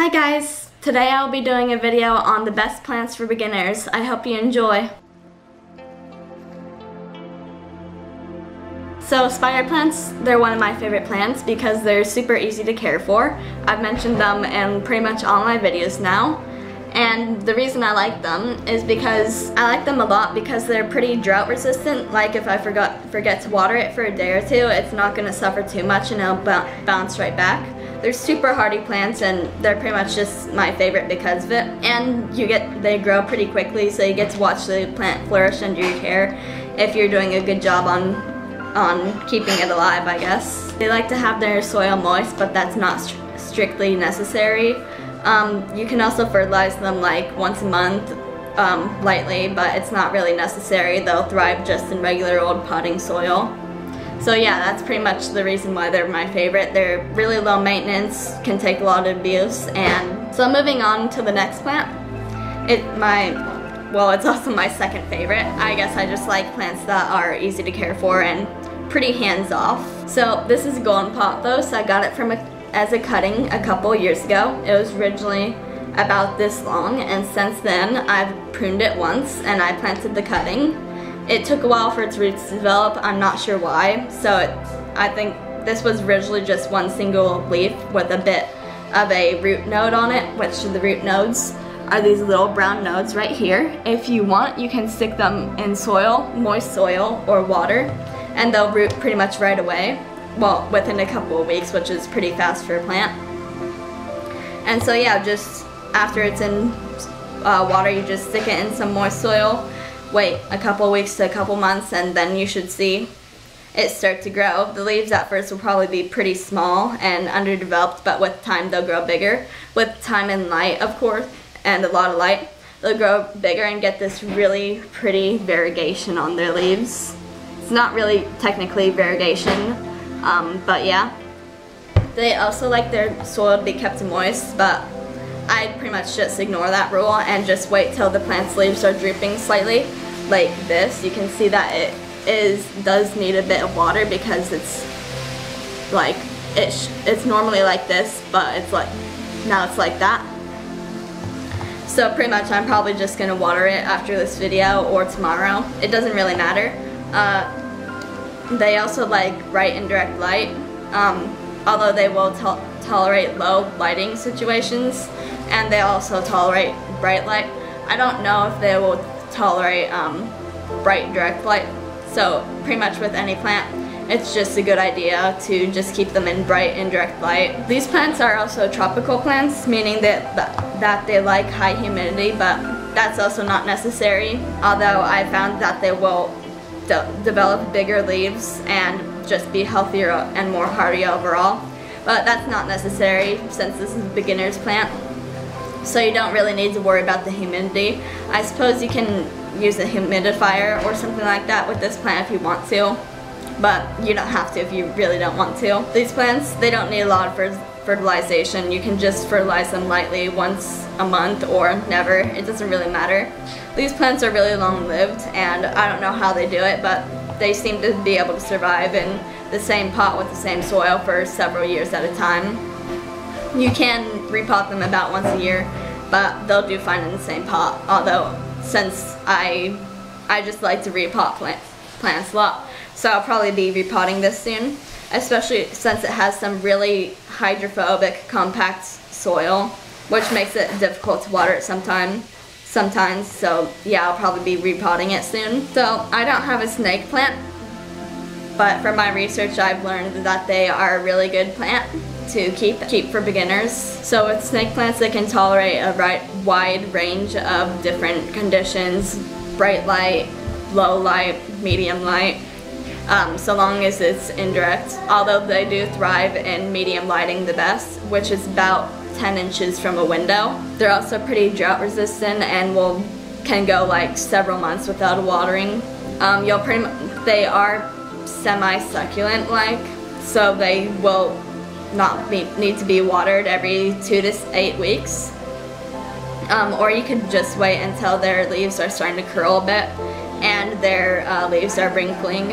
Hi guys! Today I'll be doing a video on the best plants for beginners. I hope you enjoy. So spider plants, they're one of my favorite plants because they're super easy to care for. I've mentioned them in pretty much all my videos now. And the reason I like them is because I like them a lot because they're pretty drought resistant. Like if I forget to water it for a day or two, it's not going to suffer too much and it'll bounce right back. They're super hardy plants and they're pretty much just my favorite because of it. And they grow pretty quickly, so you get to watch the plant flourish under your care if you're doing a good job on keeping it alive, I guess. They like to have their soil moist, but that's not strictly necessary. You can also fertilize them like once a month lightly, but it's not really necessary. They'll thrive just in regular old potting soil. So yeah, that's pretty much the reason why they're my favorite. They're really low maintenance, can take a lot of abuse, and so moving on to the next plant. It's also my second favorite. I guess I just like plants that are easy to care for and pretty hands-off. So this is golden pothos. I got it from as a cutting a couple years ago. It was originally about this long, and since then I've pruned it once and I planted the cutting. It took a while for its roots to develop. I'm not sure why. So I think this was originally just one single leaf with a bit of a root node on it, which the root nodes are these little brown nodes right here. If you want, you can stick them in soil, moist soil or water, and they'll root pretty much right away. Well, within a couple of weeks, which is pretty fast for a plant. And so yeah, just after it's in water, you just stick it in some moist soil, wait a couple weeks to a couple months, and then you should see it start to grow. The leaves at first will probably be pretty small and underdeveloped, but with time they'll grow bigger. With time and light, of course, and a lot of light, they'll grow bigger and get this really pretty variegation on their leaves. It's not really technically variegation, but yeah. They also like their soil to be kept moist, but I'd pretty much just ignore that rule and just wait till the plant's leaves are drooping slightly, like this. You can see that it does need a bit of water because it's like, it's normally like this, but it's like, now it's like that. So pretty much I'm probably just gonna water it after this video or tomorrow. It doesn't really matter. They also like bright and direct light, although they will tolerate low lighting situations, and they also tolerate bright light. I don't know if they will tolerate bright direct light, so pretty much with any plant, it's just a good idea to just keep them in bright and direct light. These plants are also tropical plants, meaning that they like high humidity, but that's also not necessary, although I found that they will develop bigger leaves and just be healthier and more hardy overall. But that's not necessary since this is a beginner's plant, so you don't really need to worry about the humidity. I suppose you can use a humidifier or something like that with this plant if you want to, but you don't have to if you really don't want to. These plants, they don't need a lot of fertilization. You can just fertilize them lightly once a month or never. It doesn't really matter. These plants are really long-lived, and I don't know how they do it, but they seem to be able to survive in the same pot with the same soil for several years at a time. You can repot them about once a year, but they'll do fine in the same pot, although since I just like to repot plants a lot, so I'll probably be repotting this soon, especially since it has some really hydrophobic compact soil, which makes it difficult to water it sometimes, so yeah, I'll probably be repotting it soon. So I don't have a snake plant, but from my research I've learned that they are a really good plant to keep for beginners. So with snake plants, they can tolerate a wide range of different conditions: bright light, low light, medium light, so long as it's indirect, although they do thrive in medium lighting the best, which is about 10 inches from a window. They're also pretty drought resistant and can go like several months without watering. They are semi-succulent like, so they will not need to be watered every 2 to 8 weeks. Or you could just wait until their leaves are starting to curl a bit and their leaves are wrinkling,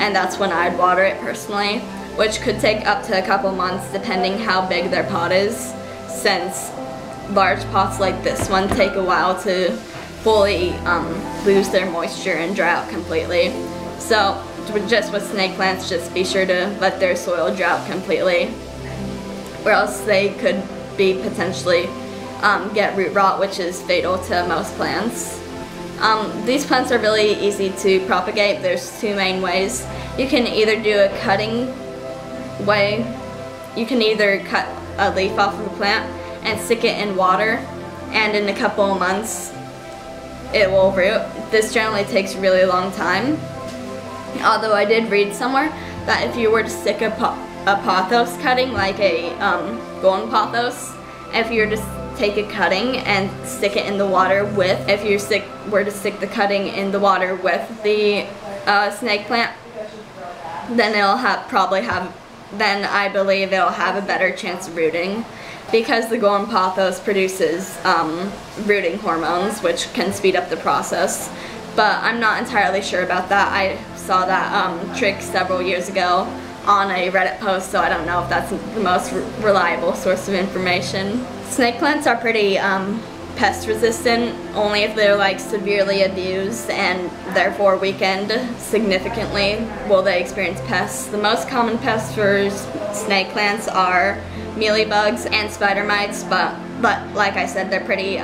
and that's when I'd water it personally, which could take up to a couple months depending how big their pot is. since large pots like this one take a while to fully lose their moisture and dry out completely. So just with snake plants, just be sure to let their soil dry out completely, or else they could be potentially get root rot, which is fatal to most plants. These plants are really easy to propagate. There's two main ways. You can either do a cutting way. You can either cut a leaf off of a plant and stick it in water, and in a couple of months it will root. This generally takes a really long time. Although I did read somewhere that if you were to stick a pothos cutting, like a golden pothos, if you were to take a cutting and stick it in the water with, if you were to stick the cutting in the water with the snake plant, then then I believe it'll have a better chance of rooting, because the golden pothos produces rooting hormones, which can speed up the process. But I'm not entirely sure about that. I saw that trick several years ago on a Reddit post, so I don't know if that's the most reliable source of information. Snake plants are pretty pest resistant. Only if they're like severely abused and therefore weakened significantly will they experience pests. The most common pests for snake plants are mealybugs and spider mites, but like I said, they're pretty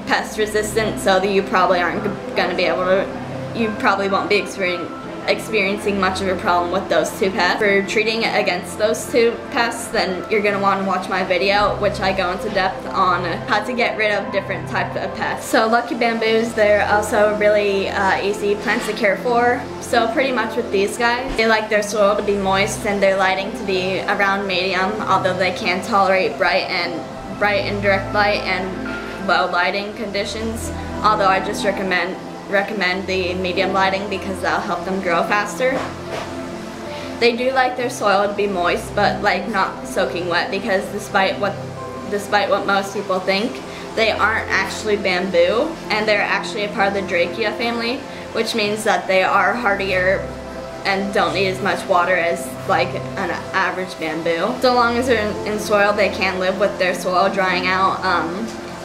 pest resistant, so that you probably aren't going to be able to, you probably won't be experiencing much of a problem with those two pests. For treating against those two pests, then you're going to want to watch my video, which I go into depth on how to get rid of different types of pests. So lucky bamboos, they're also really easy plants to care for. So pretty much with these guys, they like their soil to be moist and their lighting to be around medium, although they can tolerate bright and direct light and low lighting conditions, although I just recommend the medium lighting because that'll help them grow faster. They do like their soil to be moist, but like not soaking wet, because despite what most people think, they aren't actually bamboo, and they're actually a part of the Dracea family, which means that they are hardier and don't need as much water as like an average bamboo. So long as they're in soil, they can live with their soil drying out.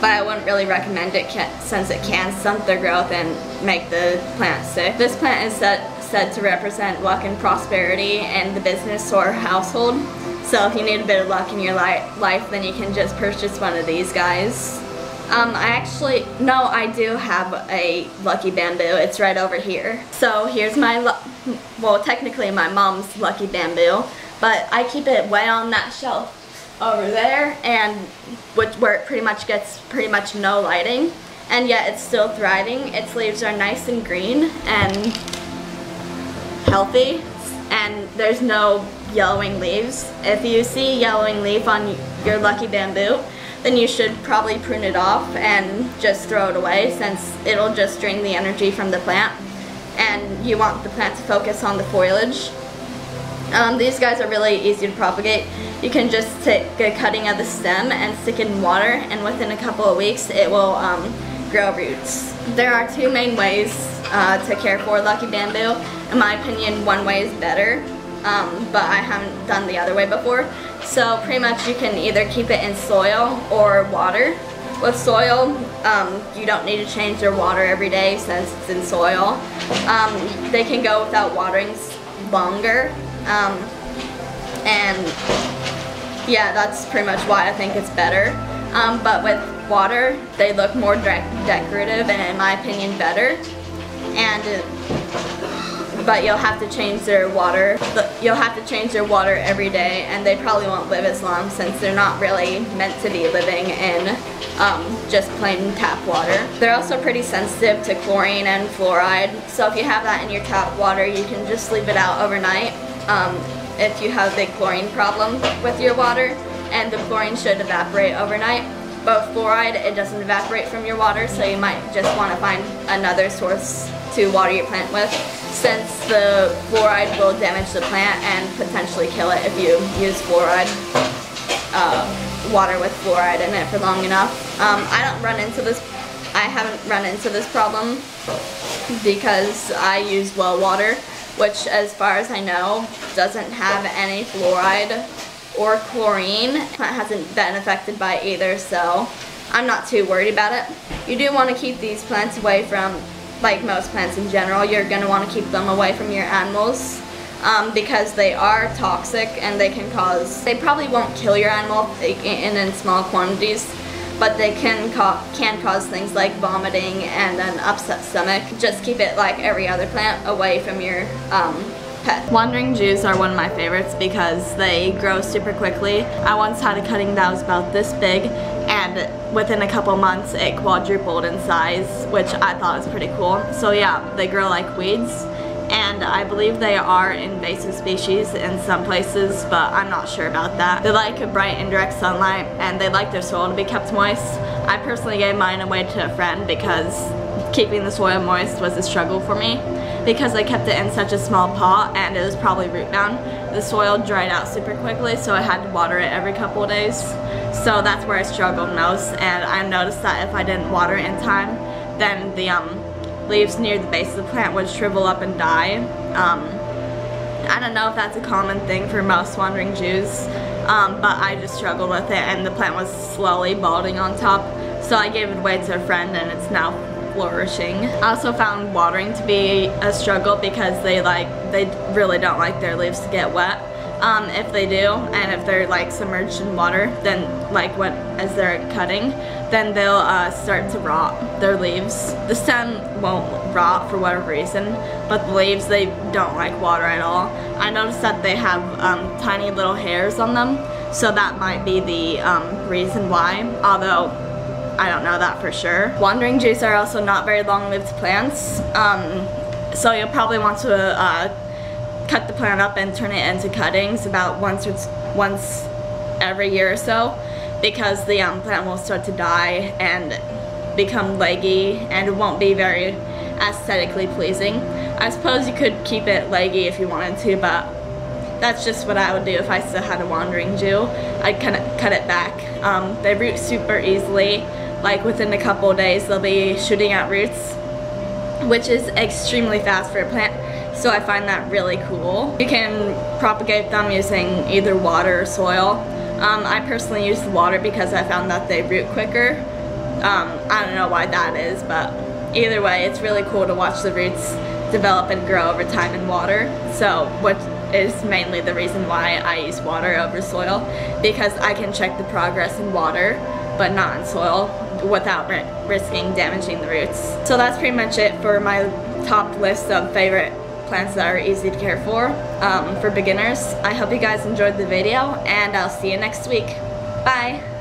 But I wouldn't really recommend it since it can stunt their growth and make the plant sick. This plant is said to represent luck and prosperity in the business or household. So if you need a bit of luck in your life, then you can just purchase one of these guys. I do have a lucky bamboo. It's right over here. So here's my, technically my mom's lucky bamboo, but I keep it way on that shelf over there, and where it pretty much no lighting, and yet it's still thriving. Its leaves are nice and green and healthy, and there's no yellowing leaves. If you see yellowing leaf on your lucky bamboo, then you should probably prune it off and just throw it away, since it'll just drain the energy from the plant, and you want the plant to focus on the foliage. These guys are really easy to propagate. You can just take a cutting of the stem and stick it in water, and within a couple of weeks it will grow roots. There are two main ways to care for lucky bamboo. In my opinion, one way is better, but I haven't done the other way before. So pretty much you can either keep it in soil or water. With soil, you don't need to change their water every day since it's in soil. They can go without watering longer. And yeah, that's pretty much why I think it's better. But with water, they look more decorative and in my opinion better. But you'll have to change their water. Every day, and they probably won't live as long since they're not really meant to be living in just plain tap water. They're also pretty sensitive to chlorine and fluoride, so if you have that in your tap water, you can just leave it out overnight. If you have a big chlorine problem with your water, and the chlorine should evaporate overnight. But with fluoride, it doesn't evaporate from your water, so you might just want to find another source to water your plant with, since the fluoride will damage the plant and potentially kill it if you use fluoride, water with fluoride in it for long enough. I haven't run into this problem because I use well water, which as far as I know doesn't have any fluoride or chlorine. The plant hasn't been affected by either, so I'm not too worried about it. You do want to keep these plants away from, like most plants in general, you're going to want to keep them away from your animals because they are toxic and they probably won't kill your animal in small quantities, but they can cause things like vomiting and an upset stomach. Just keep it like every other plant away from your pet. Wandering Jews are one of my favorites because they grow super quickly. I once had a cutting that was about this big, and within a couple months it quadrupled in size, which I thought was pretty cool. So yeah, they grow like weeds, and I believe they are invasive species in some places, but I'm not sure about that. They like a bright indirect sunlight, and they like their soil to be kept moist. I personally gave mine away to a friend because keeping the soil moist was a struggle for me, because I kept it in such a small pot and it was probably root bound. The soil dried out super quickly, so I had to water it every couple of days. So that's where I struggled most, and I noticed that if I didn't water it in time, then the leaves near the base of the plant would shrivel up and die. I don't know if that's a common thing for most wandering Jews, but I just struggled with it, and the plant was slowly balding on top. So I gave it away to a friend, and it's now flourishing. I also found watering to be a struggle because they really don't like their leaves to get wet. If they do, and if they're like submerged in water, then as they're cutting, then they'll start to rot their leaves. The stem won't rot for whatever reason, but the leaves, they don't like water at all. I noticed that they have tiny little hairs on them, so that might be the reason why, although I don't know that for sure. Wandering Jews are also not very long-lived plants, so you'll probably want to cut the plant up and turn it into cuttings about once every year or so, because the plant will start to die and become leggy, and it won't be very aesthetically pleasing. I suppose you could keep it leggy if you wanted to, but that's just what I would do if I still had a wandering Jew. I'd kind of cut it back. They root super easily. Like within a couple of days they'll be shooting out roots, which is extremely fast for a plant. So I find that really cool. You can propagate them using either water or soil. I personally use the water because I found that they root quicker. I don't know why that is, but either way, it's really cool to watch the roots develop and grow over time in water. So, which is mainly the reason why I use water over soil, because I can check the progress in water, but not in soil, without risking damaging the roots. So that's pretty much it for my top list of favorite plants that are easy to care for beginners. I hope you guys enjoyed the video, and I'll see you next week. Bye!